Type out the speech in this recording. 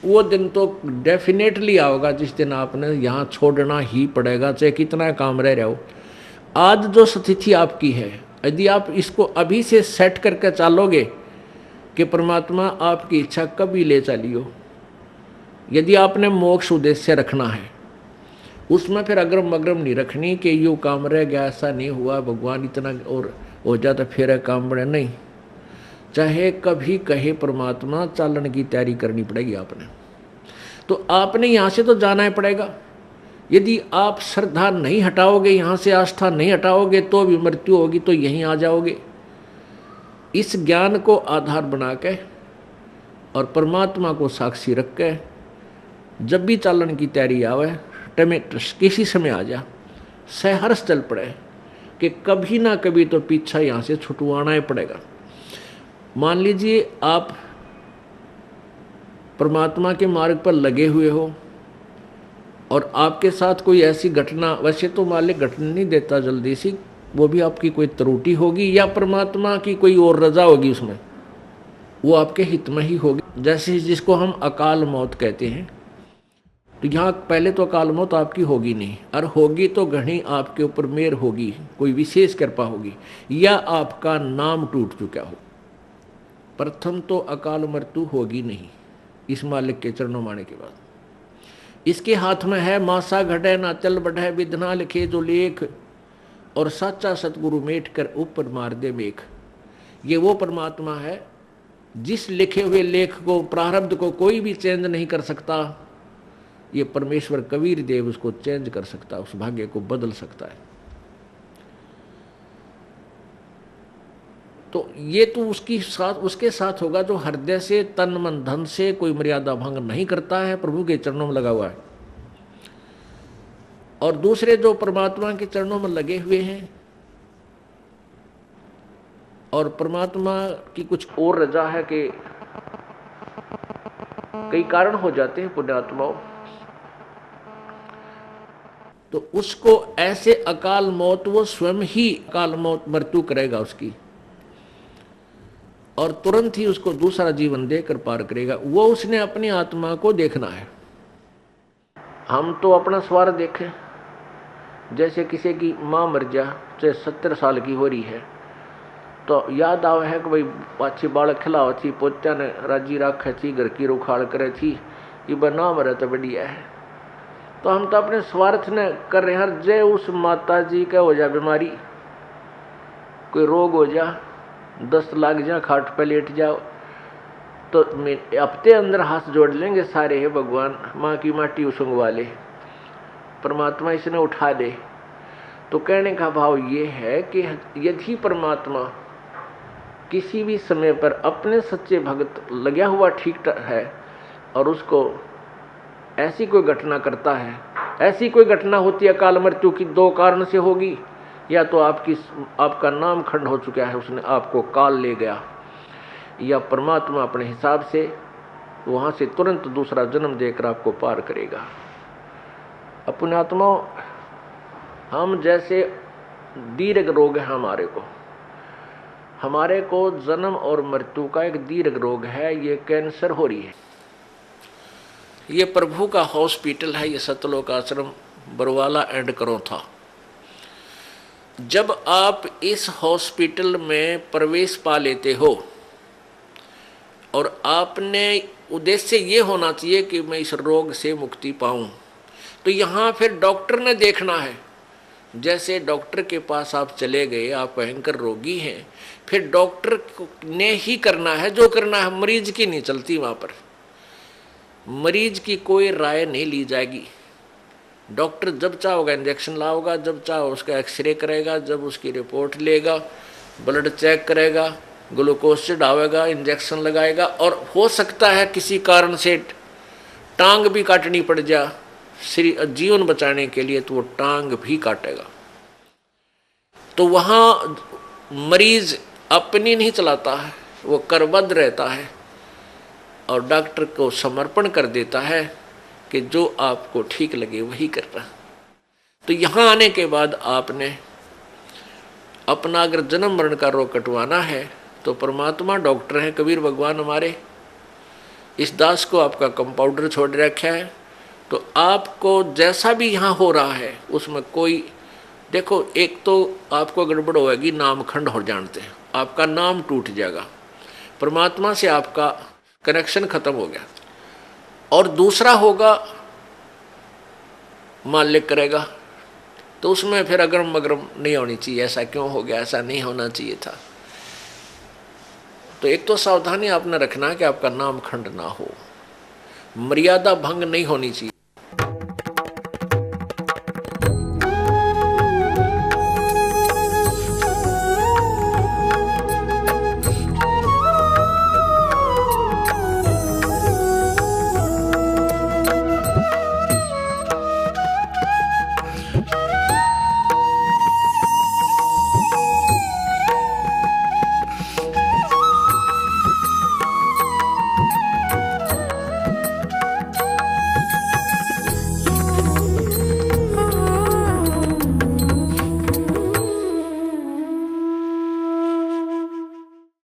वो दिन तो डेफिनेटली आओगा जिस दिन आपने यहाँ छोड़ना ही पड़ेगा, चाहे कितना काम रह रहा हो। आज जो स्थिति आपकी है, यदि आप इसको अभी से सेट करके चलोगे कि परमात्मा आपकी इच्छा कभी ले चलियो, यदि आपने मोक्ष उद्देश्य रखना है, उसमें फिर अग्रम अग्रम नहीं रखनी कि यूँ काम रह गया, ऐसा नहीं हुआ, भगवान इतना और हो जाता फिर काम बड़े नहीं। चाहे कभी कहे परमात्मा, चालन की तैयारी करनी पड़ेगी आपने। तो आपने यहाँ से तो जाना ही पड़ेगा। यदि आप श्रद्धा नहीं हटाओगे, यहाँ से आस्था नहीं हटाओगे, तो भी मृत्यु होगी, तो यहीं आ जाओगे। इस ज्ञान को आधार बना के और परमात्मा को साक्षी रख के जब भी चालन की तैयारी आवे, किसी समय आ जा, सहर्ष चल पड़े कि कभी ना कभी तो पीछा यहाँ से छुटवाना ही पड़ेगा। मान लीजिए आप परमात्मा के मार्ग पर लगे हुए हो और आपके साथ कोई ऐसी घटना, वैसे तो मालिक घटना नहीं देता जल्दी सी, वो भी आपकी कोई त्रुटि होगी या परमात्मा की कोई और रजा होगी, उसमें वो आपके हित में ही होगी। जैसे जिसको हम अकाल मौत कहते हैं, तो यहाँ पहले तो अकाल मौत आपकी होगी नहीं, और होगी तो घनी आपके ऊपर मेहर होगी, कोई विशेष कृपा होगी, या आपका नाम टूट चुका हो। प्रथम तो अकाल मृत्यु होगी नहीं इस मालिक के चरणों माने के बाद। इसके हाथ में है मासा घटे ना चल बढ़े, विधना लिखे जो लेख, और साचा सतगुरु मेट कर ऊपर मार दे मेघ। ये वो परमात्मा है जिस लिखे हुए लेख को, प्रारब्ध को कोई भी चेंज नहीं कर सकता। ये परमेश्वर कबीर देव उसको चेंज कर सकता है, उस भाग्य को बदल सकता है। तो ये तो उसके साथ होगा जो हृदय से, तन मन धन से कोई मर्यादा भंग नहीं करता है, प्रभु के चरणों में लगा हुआ है। और दूसरे जो परमात्मा के चरणों में लगे हुए हैं और परमात्मा की कुछ और रजा है कि कई कारण हो जाते हैं पुण्यात्माओं, तो उसको ऐसे अकाल मौत, वो स्वयं ही अकाल मौत मृत्यु करेगा उसकी, और तुरंत ही उसको दूसरा जीवन देकर पार करेगा। वो उसने अपनी आत्मा को देखना है। हम तो अपना स्वार्थ देखें। जैसे किसी की माँ मर जा, चाहे 70 साल की हो रही है, तो याद आवे है कि भाई पाछी बालक खिलाओ थी, पोत्या ने राजी राखे थी, घर की रुखाड़ करे थी, ये बना मरे तो बढ़िया है। तो हम तो अपने स्वार्थ ने कर रहे हैं। जय उस माता जी का हो जा बीमारी, कोई रोग हो जा, 10 लाख जा, खाट पे लेट जाओ, तो हफ्ते अंदर हाथ जोड़ लेंगे सारे, है भगवान माँ की माटी उसंगवा ले, परमात्मा इसने उठा दे। तो कहने का भाव ये है कि यदि परमात्मा किसी भी समय पर अपने सच्चे भक्त लगा हुआ ठीक है और उसको ऐसी कोई घटना करता है, ऐसी कोई घटना होती है अकाल मृत्यु की, 2 कारण से होगी। या तो आपका नाम खंड हो चुका है, उसने आपको काल ले गया, या परमात्मा अपने हिसाब से वहाँ से तुरंत दूसरा जन्म देकर आपको पार करेगा। अपने आत्मा, हम जैसे दीर्घ रोग है हमारे को जन्म और मृत्यु का एक दीर्घ रोग है, ये कैंसर हो रही है। ये प्रभु का हॉस्पिटल है, ये सतलोक आश्रम बरवाला एंड करो था। जब आप इस हॉस्पिटल में प्रवेश पा लेते हो और आपने उद्देश्य ये होना चाहिए कि मैं इस रोग से मुक्ति पाऊं, तो यहाँ फिर डॉक्टर ने देखना है। जैसे डॉक्टर के पास आप चले गए, आप भयंकर रोगी हैं, फिर डॉक्टर ने ही करना है जो करना है, मरीज की नहीं चलती। वहाँ पर मरीज की कोई राय नहीं ली जाएगी। डॉक्टर जब चाहोगा इंजेक्शन लाओगा, जब चाहो उसका एक्सरे करेगा, जब उसकी रिपोर्ट लेगा, ब्लड चेक करेगा, ग्लूकोज चढ़ावेगा, इंजेक्शन लगाएगा, और हो सकता है किसी कारण से टांग भी काटनी पड़ जा जीवन बचाने के लिए, तो वो टांग भी काटेगा। तो वहाँ मरीज अपनी नहीं चलाता है, वो करबद्ध रहता है और डॉक्टर को समर्पण कर देता है कि जो आपको ठीक लगे वही करना। तो यहाँ आने के बाद आपने अपना अगर जन्म मरण का रोग कटवाना है तो परमात्मा डॉक्टर हैं, कबीर भगवान हमारे, इस दास को आपका कंपाउंडर छोड़ रखा है, तो आपको जैसा भी यहाँ हो रहा है उसमें कोई, देखो एक तो आपको गड़बड़ होगी, नाम खंड हो जानते हैं, आपका नाम टूट जाएगा, परमात्मा से आपका कनेक्शन खत्म हो गया। और दूसरा होगा मालिक करेगा, तो उसमें फिर अगरम मगरम नहीं होनी चाहिए, ऐसा क्यों हो गया, ऐसा नहीं होना चाहिए था। तो एक तो सावधानी आपने रखना कि आपका नाम खंड ना हो, मर्यादा भंग नहीं होनी चाहिए।